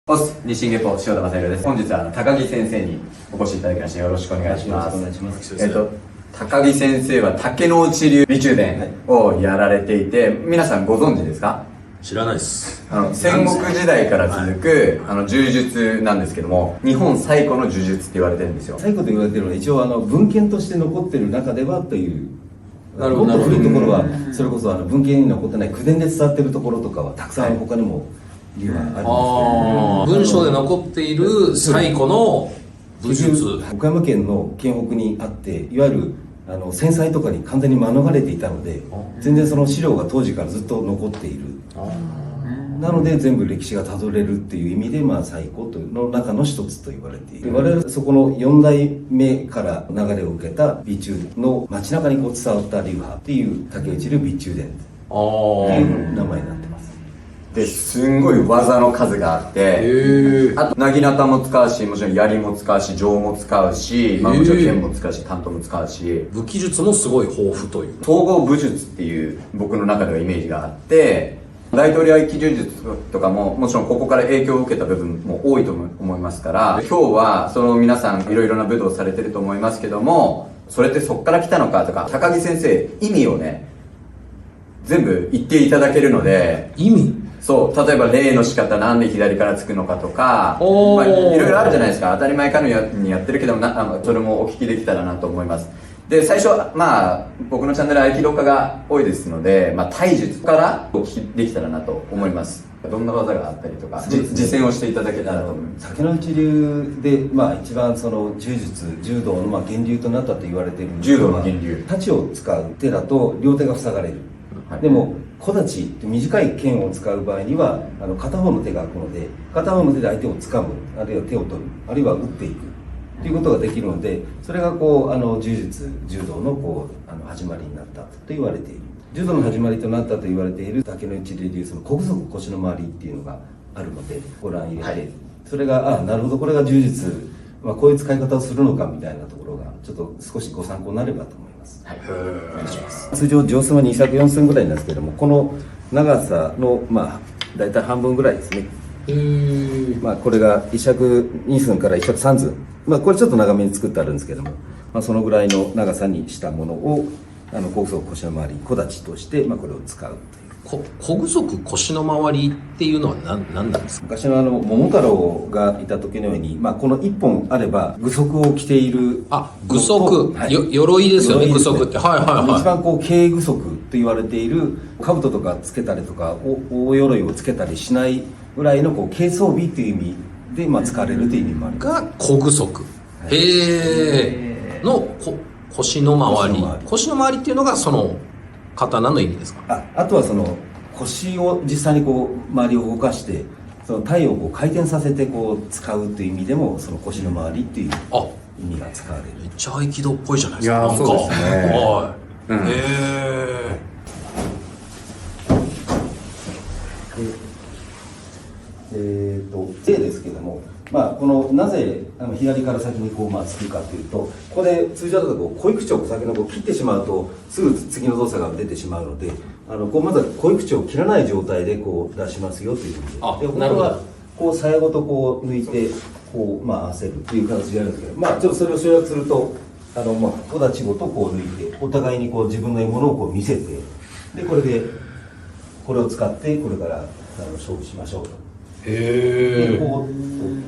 オスリシンゲポ塩田正宏です。本日は高木先生にお越しいただきましてよろしくお願いします。お願いします。高木先生は竹之内流美中伝をやられていて、皆さんご存知ですか？知らないです。戦国時代から続く呪術なんですけども、日本最古の呪術って言われてるんですよ。最古と言われてるのは一応文献として残ってる中ではという。なるほど。もっと古いところはそれこそ文献に残ってない口伝で伝わってるところとかはたくさん他にも理由はあるんですけど、文章で残っている最古の武術。岡山県の県北にあって、いわゆる戦災とかに完全に免れていたので、全然その資料が当時からずっと残っている。なので全部歴史がたどれるっていう意味で、最古というの中の一つと言われている。我々そこの4代目から流れを受けた美中の街中に伝わった流派っていう竹内流美中伝っていう名前になってます。ですんごい技の数があって、あとなぎなたも使うし、もちろん槍も使うし、杖も使うし、もちろん剣も使うし、短刀も使うし、武器術もすごい豊富という。統合武術っていう僕の中ではイメージがあって、大統領合気柔術とかももちろんここから影響を受けた部分も多いと思いますから、今日はその皆さんいろいろな武道をされてると思いますけども、それってそっから来たのかとか、高木先生意味をね全部言っていただけるので。意味？そう、例えば礼の仕方なんで左からつくのかとか、いろいろあるじゃないですか。当たり前かのようにやってるけども、それもお聞きできたらなと思います。で、最初僕のチャンネルは合気道家が多いですので、体術からお聞きできたらなと思います。どんな技があったりとか、実践をしていただけたらと思います。竹之内流で、一番その柔術、柔道の源流となったと言われている柔道の源流。太刀を使う手だと両手が塞がれる。はい、でも小太刀って短い剣を使う場合には片方の手が空くので、片方の手で相手を掴む、あるいは手を取る、あるいは打っていくということができるので、それが柔術、柔道の始まりになったと言われている。柔道の始まりとなったと言われている竹之内流、その小具足腰の周りっていうのがあるのでご覧入れて、はい、それがなるほど、これが柔術、こういう使い方をするのかみたいなところがちょっと少しご参考になればと思います。はい、お願いします。通常上寸は2尺4寸ぐらいなんですけども、この長さの大体半分ぐらいですね。これが1尺2寸から1尺3寸、これちょっと長めに作ってあるんですけども、そのぐらいの長さにしたものを小具足腰の周り、小太刀としてこれを使うという。小具足腰の周りっていうのは何なんですか？昔の桃太郎がいた時のように、この1本あれば具足を着ている。具足、はい、鎧ですよね、具足って。一番軽具足と言われている、兜とかつけたりとか大鎧をつけたりしないぐらいの軽装備という意味で使われるという意味もあります。が小具足、の腰の周り、腰の周りっていうのがその刀の意味ですか？あとはその腰を実際に周りを動かして、その体を回転させて使うという意味でも、その腰の周りっていう意味が使われる。めっちゃ合気道っぽいじゃないですか。いや、そうですね。はい。例ですけども、このなぜ左から先につくかというと、ここで通常だと小井口を先の切ってしまうとすぐ次の動作が出てしまうので、まずは小井口を切らない状態で出しますよという意味で、本当は鞘ごと抜いて合わせるという形でやるんですけど、ちょっとそれを省略すると小太刀ごと抜いて、お互いに自分の獲物を見せて、でこれを使ってこれから勝負しましょうと。で取っ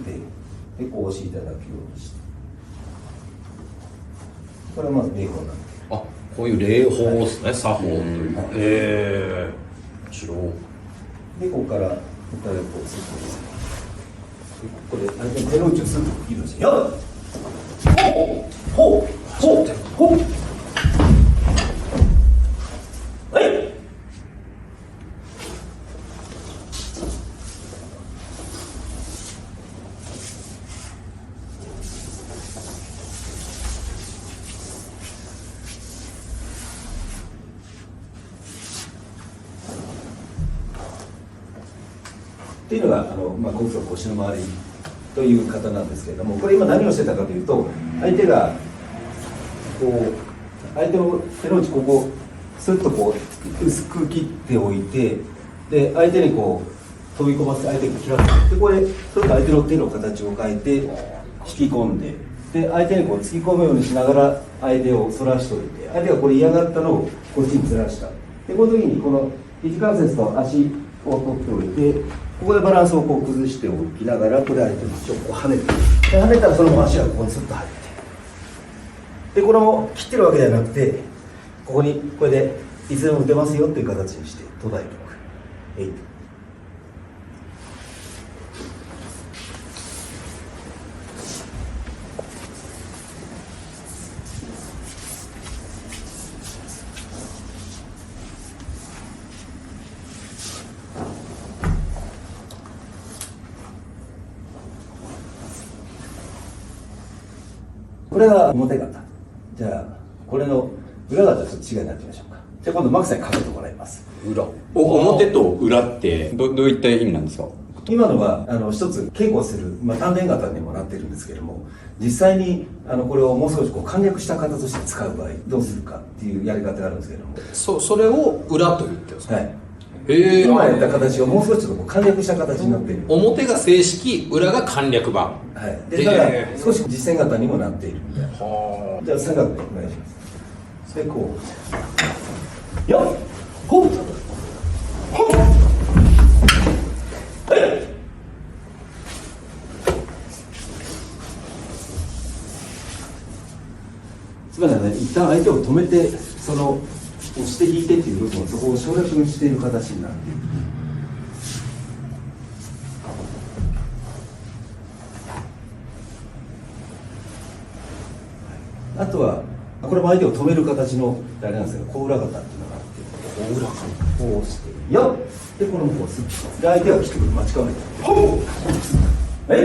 てで押していただくようにして、これはまず礼法なんです。こういう礼法ですね、作法というか。もちろん。でここからお互いスッとですね、ここで相手の手の内をスッと切るんですよ。ほうっていうのが小具足腰の周りという方なんですけれども、これ今何をしてたかというと、相手が相手の手の内ここスッと薄く切っておいて、で相手に飛び込ませて相手が切らせて、でこれそれと相手の手の形を変えて引き込んで、で相手にこう突き込むようにしながら相手を反らしといて、相手がこれ嫌がったのをこっちにずらした。でこの時にこの肘関節と足を取っておいて、ここでバランスをこう崩しておきながら、これ相手にちょっとこう跳ねて、で跳ねたらそのまま足がここにスッと入って、でこれも切ってるわけじゃなくて、ここにこれでいつでも打てますよっていう形にして途絶えておく。これが表型。じゃあこれの裏型と違いになってみましょうか。じゃあ今度マークさんにかけてもらいます。表と裏ってどういった意味なんですか？今のは一つ稽古する、丹田型にもなってるんですけれども、実際にこれをもう少しこう簡略した型として使う場合どうするかっていうやり方があるんですけれども、それを裏と言ってるんですか？はい。今やった形をもう少しちょっとこう簡略した形になっている。表が正式、裏が簡略版。はい。で、ただ少し実践型にもなっているみたいな。じゃあ三角でお願いします。でこう、よっ、ほっ、ほっ、はい。つまりね、一旦相手を止めて、その押して引いてっていう部分をそこを省略している形になっている。あとはこれも相手を止める形のあれなんですけど、小裏型っていうのがあって、小裏型こう押してよっ、でこれもこうする。で相手が来てくる、待ち構えて、ほう、はい。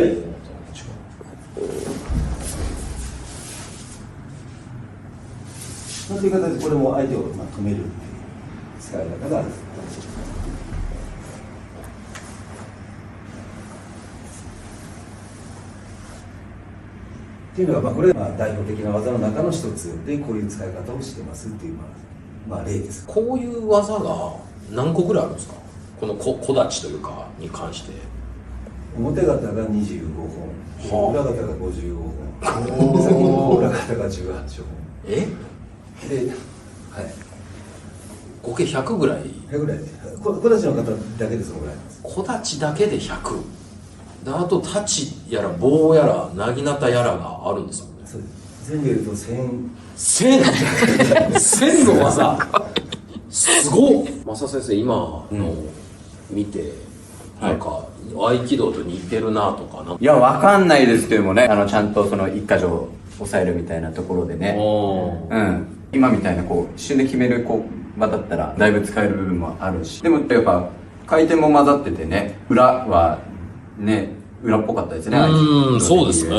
そういう形でこれも相手を止めるっていう使い方がある。っていうのがこれが代表的な技の中の一つで、こういう使い方をしてますっていう例です。こういう技が何個ぐらいあるんですか？この小立ちというかに関して。表型が25本、裏型が55本、先の裏型が18本。で、はい。合計100ぐらい。100ぐらいで、小立ちの方だけでそのぐらいなんです。小立ちだけで100。であと太刀やら棒やらなぎなたやらがあるんですもんね。そうです。全部言うと1000の技すごっ。正先生今の見て、なんか合気道と似てるなとか。いや、わかんないですけどもね、ちゃんとその一箇所押さえるみたいなところでね、今みたいなこう一瞬で決めるこう場だったらだいぶ使える部分もあるし、でもやっぱ回転も混ざっててね、裏はね、裏っぽかったですね。そうですね。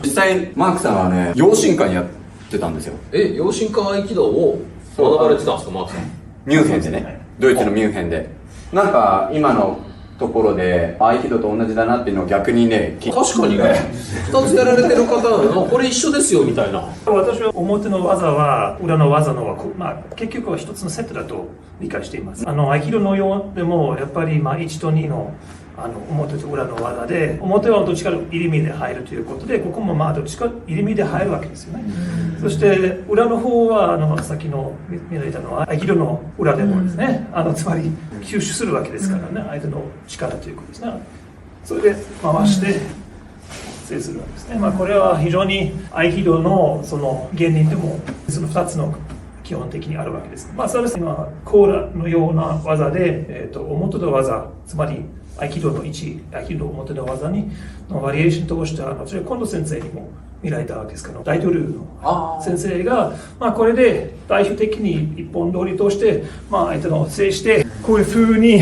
実際マークさんはね、養親館やってたんですよ。養親館合気道を学ばれてたんですか、マークさん？ミュンヘンでね、ドイツのミュンヘンで。なんか今のところで合気道と同じだなっていうのを逆にね、確かにね、2つやられてる方のこれ一緒ですよみたいな。私は表の技は裏の技の、結局は一つのセットだと理解しています。合気道のようでもやっぱり1と2の表と裏の技で、表はどっちか入り身で入るということで、ここもどっちか入り身で入るわけですよね。そして裏の方はさっきの見られたのは合気道の裏でもですね、つまり吸収するわけですからね、相手の力ということですね。それで回して制するわけですね。これは非常に合気道のその原理でもその2つの基本的にあるわけです。それは今コーラのような技で、表の技、つまり合気道の位置、合気道表の技にのバリエーションとしては、それは近藤先生にも見られたわけですけど、大統領の先生が、これで代表的に一本通りとして、相手の制して、こういう風に、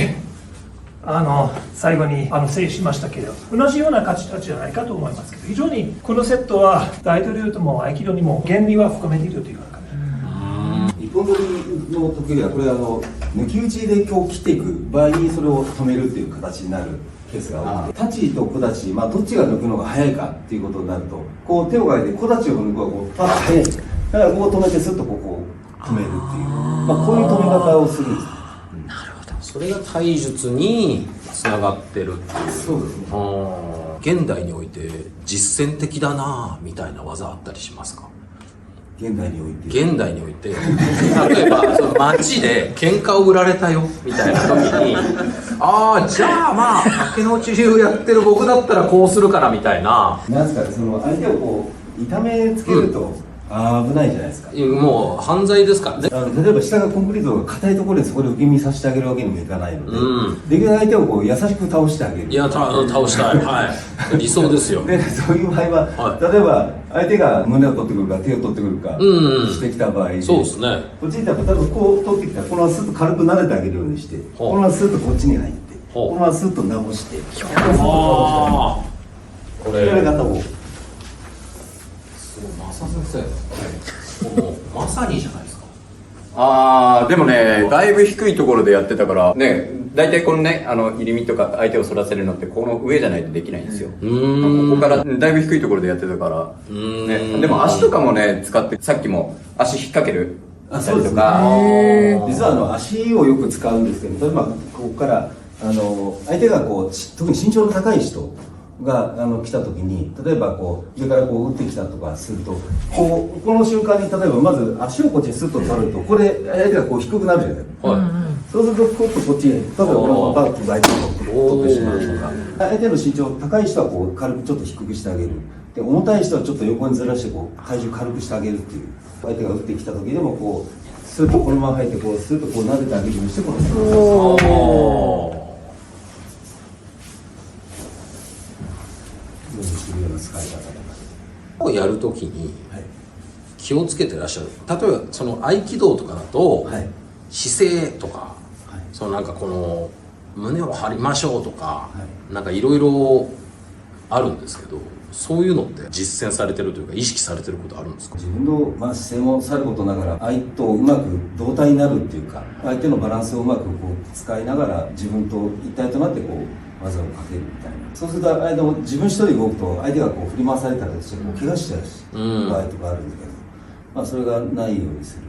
最後に制しましたけど、同じような形じゃないかと思いますけど、非常にこのセットは大統領とも合気道にも原理は含めているというか。一本取りの得意はこれ抜き打ちで今日切っていく場合にそれを止めるっていう形になるケースが多くて、太刀と小立ち、どっちが抜くのが早いかっていうことになると、こう手を変えて小立ちを抜くのがこうパッと早い。だからここを止めてスッとここを止めるっていう、こういう止め方をするんです。なるほど。それが体術につながってるっていう。そうですね。現代において実践的だなみたいな技あったりしますか？現代において。現代において、例えばその街で喧嘩を売られたよみたいな時に、ああじゃあまあ竹野内流やってる僕だったらこうするからみたいな。なんですかね、その相手をこう痛めつけると、危ないじゃないですか。もう犯罪ですからね。例えば下がコンクリートが硬いところでそこで受け身させてあげるわけにもいかないので、できるだけ相手をこう優しく倒してあげる。いや倒したい、はい、理想ですよ。でそういう場合は、例えば相手が胸を取ってくるか手を取ってくるかしてきた場合、そうですね。こっちにいたら例えばこう取ってきたらこのままスッと軽く撫でてあげるようにして、このままスッとこっちに入って、このままスッと直して、これやり方を。正先生、もうまさにじゃないですか。でもね、だいぶ低いところでやってたから、ね、大体このね、入り身とか相手を反らせるのってこの上じゃないとできないんですよ。ここからだいぶ低いところでやってたから、ね、でも足とかもね、使って、さっきも足引っ掛ける。そうですね。実は足をよく使うんですけど、例えばここから相手がこう特に身長の高い人が来た時に、例えばこう上からこう打ってきたとかすると、この瞬間に例えばまず足をこっちにスッと取ると、これ相手がこう低くなるじゃないですか。そうするとこっちへ、例えばこのバック相手を取ってしまうとか、相手の身長高い人はこう軽くちょっと低くしてあげる。で重たい人はちょっと横にずらしてこう体重軽くしてあげるっていう。相手が打ってきた時でもこうスッとこのまま入ってこうスッとこう撫でてあげるようにしてこのやるときに気をつけてらっしゃる。例えばその合気道とかだと、姿勢とか、そのなんかこの胸を張りましょうとか、なんかいろいろあるんですけど、そういうのって実践されてるというか意識されてることあるんですか？自分の、姿勢もさることながら相手とうまく同体になるっていうか、相手のバランスをうまくこう使いながら自分と一体となってこう技をかけるみたいな。そうすると相手も自分一人動くと相手がこう振り回されたりしてこう怪我しちゃう場合とかあるんだけど、それがないようにする。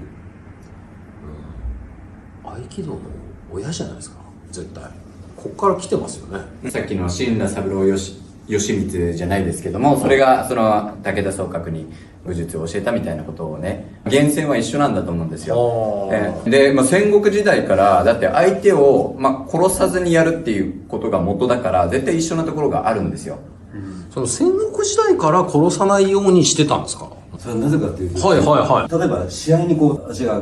合気道の親じゃないですか、絶対。ここから来てますよね。さっきの死んだ三郎義満じゃないですけども、それがその武田宗覚に武術を教えたみたいなことをね、源泉は一緒なんだと思うんですよ。で、戦国時代からだって相手を、殺さずにやるっていうことが元だから絶対一緒なところがあるんですよ。その戦国時代から殺さないようにしてたんですか？それはなぜかというと、例えば試合にこう私が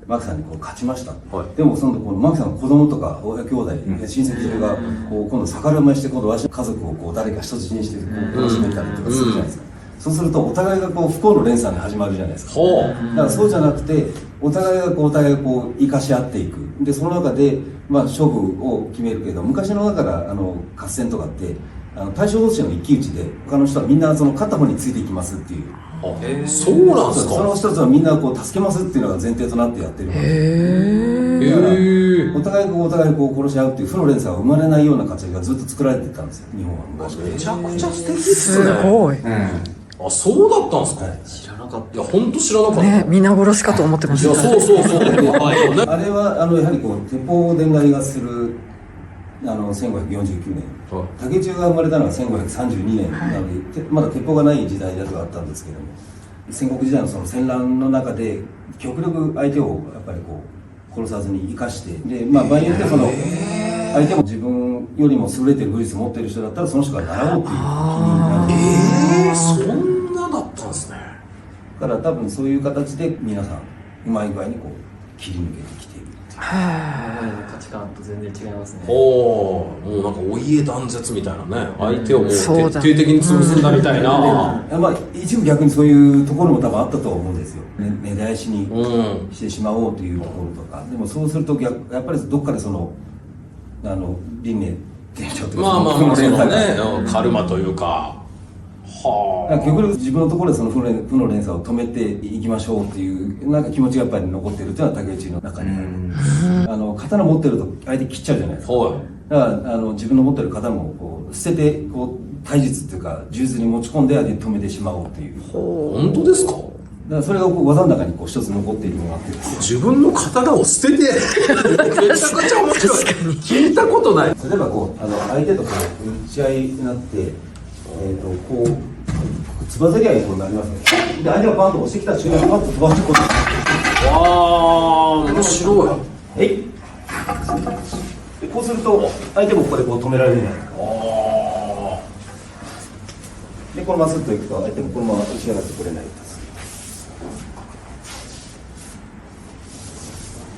マキさんにこう勝ちました、でもそのマキさんの子供とか親兄弟、親戚中がこう今度逆らいまして今度家族をこう誰か人質にして楽しめたりとかするじゃないですか。そうするとお互いがこう不幸の連鎖に始まるじゃないですか。だからそうじゃなくてお互いがこうお互いこう生かし合っていく。でその中で勝負を決めるけど、昔のだから合戦とかって大将同士の一騎打ちで他の人はみんなその勝った方についていきますっていう。そうなんですか。その一つはみんなこう助けますっていうのが前提となってやってるので、お互いがお互いこう殺し合うっていう負の連鎖が生まれないような活躍がずっと作られてたんですよ、日本は昔。めちゃくちゃ素敵っすね。すごい。そうだったんですか。知らなかった。いや本当知らなかった。ね、皆殺しかと思ってました。そうあれはやはりこう鉄砲伝来がする1549年、竹中が生まれたのが1532年なので、まだ鉄砲がない時代ではあったんですけども、戦国時代のその戦乱の中で極力相手をやっぱりこう殺さずに生かして、で場合によってその相手も自分よりも優れてる武術を持っている人だったらその人から習おうっていう気になる。そんなだったんですね。だから多分そういう形で皆さんうまい具合にこう切り抜けてきている。価値観と全然違いますね。もうなんかお家断絶みたいなね、相手をもう徹底的に潰すんだみたいな。一部逆にそういうところも多分あったと思うんですよ。根絶やしにしてしまおうというところとか。でもそうするとやっぱりどっかでその輪廻転生というか、そのね、カルマというか。極力自分のところでその負の連鎖を止めていきましょうっていうなんか気持ちがやっぱり残ってるっていうのは竹内の中にある。刀持ってると相手切っちゃうじゃないですか。だから自分の持ってる刀もこう捨ててこう体術っていうか呪術に持ち込んで止めてしまおうっていう。本当ですか？からそれがこう技の中にこう一つ残っているのがあってですね、自分の刀を捨ててめちゃくちゃ面白い。聞いたことない。例えばこう相手とこう打ち合いになって、こうつばぜり合いにこうなりますね。で相手がパンと押してきた瞬間にパンと飛ばしてこわあ面白い。うでこうすると相手もここでこう止められるじゃないですか。でこのままスッといくと相手もこのまま打ち上がってくれないです。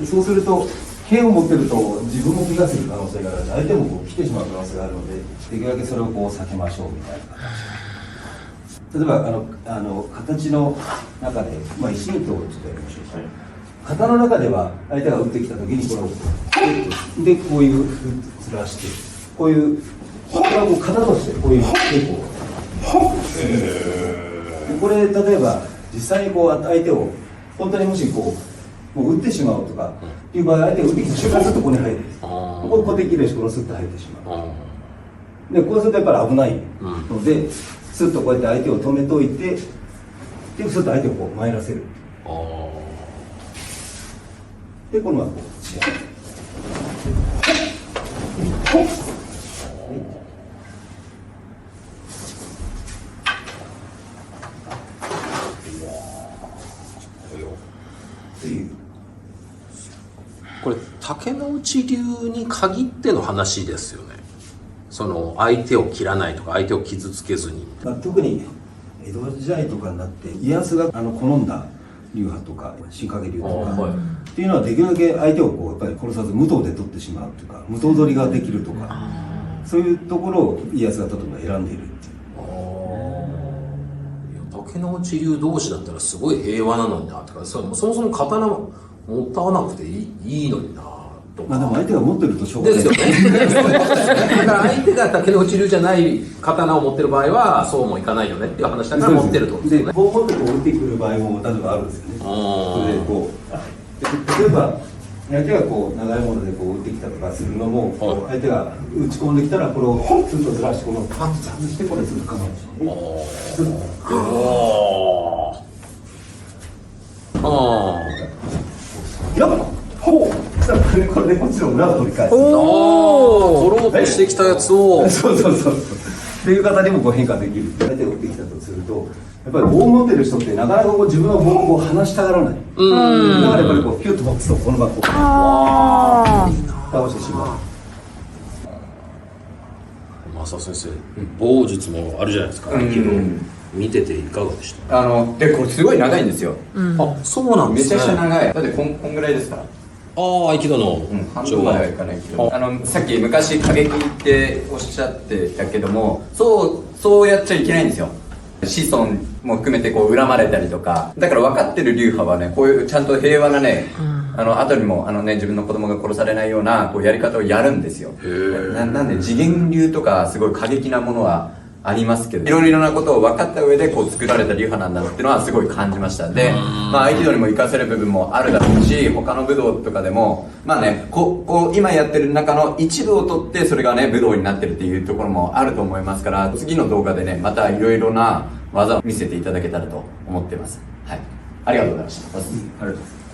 でそうすると剣を持ってると自分も怪我する可能性があるので、相手もこう来てしまう可能性があるので、できるだけそれをこう避けましょうみたいな形。例えば形の中で、石にとをちょっとやりましょう。型の中では相手が打ってきた時にこれをでこういうずらしてこういうこれはもう型としてこういう稽古を。これ例えば実際にこう相手を本当にもしこうもう打ってしまうとかっていう場合、相手が打ってきた瞬間するとここに入るんです。ここできるしこのスッと入ってしまう。でこうするとやっぱり危ないので、スッとこうやって相手を止めといて、でスッと相手をこう参らせる。でこのままこう違う。これ竹之内流に限っての話ですよね。その相手を切らないとか相手を傷つけずに、特に江戸時代とかになって家康が好んだ流派とか新影流とか、っていうのはできるだけ相手をこうやっぱり殺さず無刀で取ってしまうとか無刀取りができるとか、そういうところを家康が例えば選んでいるっていう。竹之内流同士だったらすごい平和なのになとか、そもそも刀持たなくていいのになとか。でも相手が持ってるとしょうがないですよね。だから相手が竹之内流じゃない刀を持ってる場合はそうもいかないよねっていう話だから持ってるってことですよね。で、持ってこう打ってくる場合も例えばあるんですよね。それでこう例えば相手がこう長いものでこう打ってきたとかするのも、こう相手が打ち込んできたらこれをスッとずらしてこのパッと外してこれするかもしれない。やっほうしたらこれでこっちの裏を取り返す。取ろうとしてきたやつをそうっていう方にもこう変化できる。相手が打ってきたとすると、やっぱり棒を持ってる人ってなかなかこう自分の棒を離したがらない。だからやっぱりこうピュッと持つとこのままこう倒してしまう。正先生、棒術もあるじゃないですか。見てていかがでした？でこれすごい長いんですよ。あ、そうなんですね。めちゃくちゃ長い。だってこんぐらいですから。合気道の半分まではいかないけど、さっき昔過激っておっしゃってたけども、そうやっちゃいけないんですよ。子孫も含めてこう恨まれたりとか、だから分かってる流派はね、こういうちゃんと平和なね、後にも自分の子供が殺されないようなこうやり方をやるんですよ。なんで次元流とかすごい過激なものはありますけど、いろいろなことを分かった上でこう作られた流派なんだなっていうのはすごい感じました。で、合気道にも活かせる部分もあるだろうし、他の武道とかでもこう今やってる中の一部を取ってそれがね武道になってるっていうところもあると思いますから、次の動画でねまたいろいろな技を見せていただけたらと思ってます。はい、ありがとうございました。ありがとうございます。